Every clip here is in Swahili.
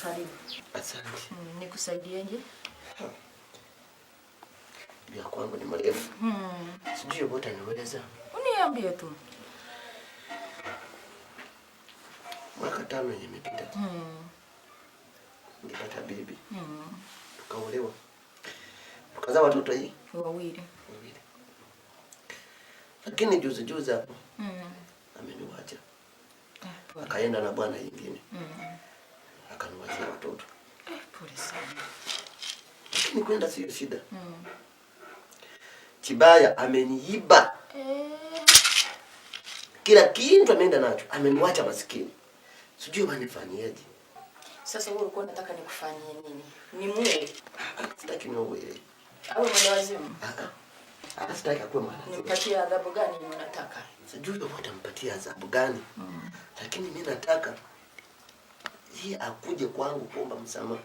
Karibu. Asante. Nikusaidieje? Bia kwangu ni mrefu. Sijui bota niweza. Uniambie tu. Mwaka 5 imepita. Nilipata bibi. Tukaolewa. Tukazaa watoto hii wawili. Lakini juzi hapo ameniacha. Akaenda na bwana yingine. Akaniwachia watoto. Pole sana. Lakini kwenda sio shida. Chibaya ameniiba. Kila kitu ameenda nacho. Ameniacha maskini. Sijui wanifanyieje. Sasa wewe ulikuwa unataka nikufanyie nini? Ni muue? Sitaki niue. Au mwenye wazimu? Sitaki akuwe mwana. Nimpatie adhabu gani unataka? Sijui utampatia adhabu gani. Lakini mimi nataka yeye akuje kwangu kuomba msamaha.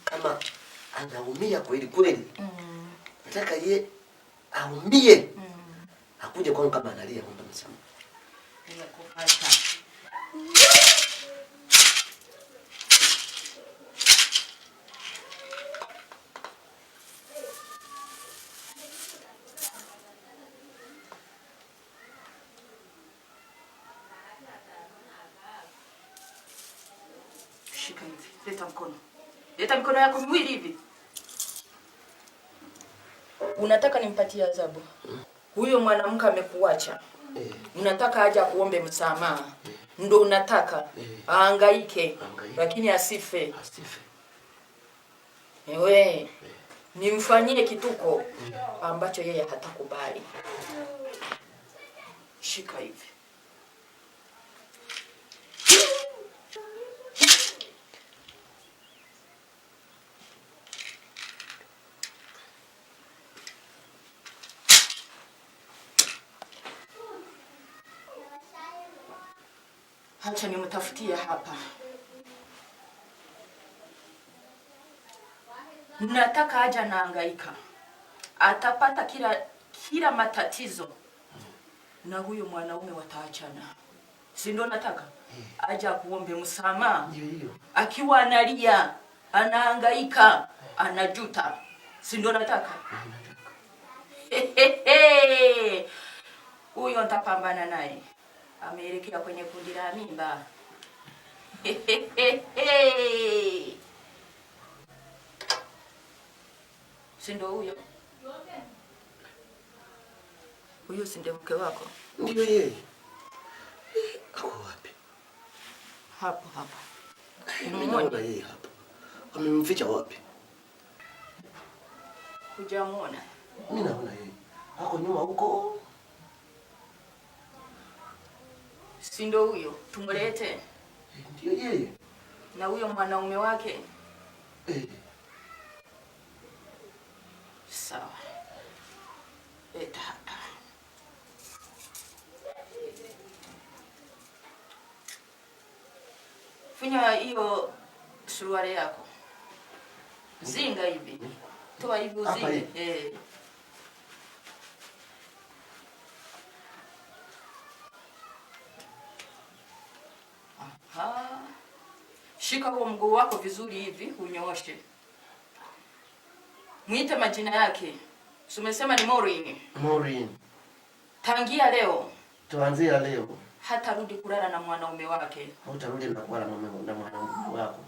Kama anaumia kweli kweli. Nataka yeye aumie. Akuje kwangu kama analia kuomba msamaha. Nimekupata. Shika hivi. Leta mkono. Leta mikono yako miwili hivi. Unataka nimpatie adhabu? Huyo mwanamke amekuacha. Unataka aje kuombe msamaha. Ndio unataka ahangaike lakini asife. Ewe nimfanyie kituko ambacho yeye hatakubali. Shika hivi. Acha nimtafutie hapa. Nataka aje na hangaika. Atapata kila matatizo. Na huyo mwanaume wataachana. Si ndio nataka? Aje kuombe msamaha. Ndio. Akiwa analia, anahangaika, anajuta. Si ndio nataka? Huyo nitapambana naye. Ameelekea kwenye kundi la mimba. Si ndio huyo? Huyo si ndio mke wako? Ndio yeye. Ako wapi? Hapo hapa. Unaona yeye hapa. Amemficha wapi? Hujamuona? Mimi naona yeye. Hako nyuma huko. Si ndio huyo? Tumlete. Ndio yeye. Na huyo mwanaume wake? Sawa. Leta hapa. Funya hiyo suruali yako. Zinga hivi. Toa hivi uzinge. Shika huo mguu wako vizuri hivi, unyooshe. Muite majina yake. Umesema ni Maureen. Maureen. Tangia leo. Tuanzia leo. Hatarudi kulala na mwanaume wake. Hatarudi na kulala na mwanaume wako.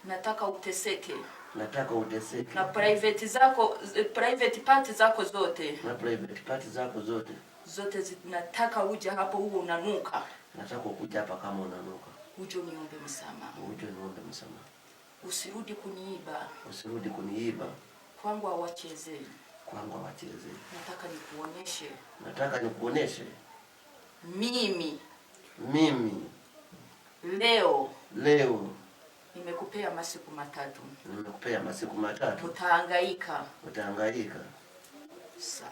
Nataka uteseke. Nataka uteseke. Na private parts zako zote. Na private parts zako zote. Zote nataka uje hapo huo unanuka. Nataka kuja hapa kama unanuka. Uje niombe msamaha. Uje niombe msamaha. Usirudi kuniiba. Usirudi kuniiba. Kwangu awacheze. Kwangu awacheze. Nataka nikuoneshe. Nataka nikuoneshe. Mimi. Leo. Nimekupea masiku 3. Nimekupea masiku 3. Utahangaika. Utahangaika. Sawa.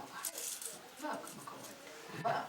Vaa kama kawaida. Vaa.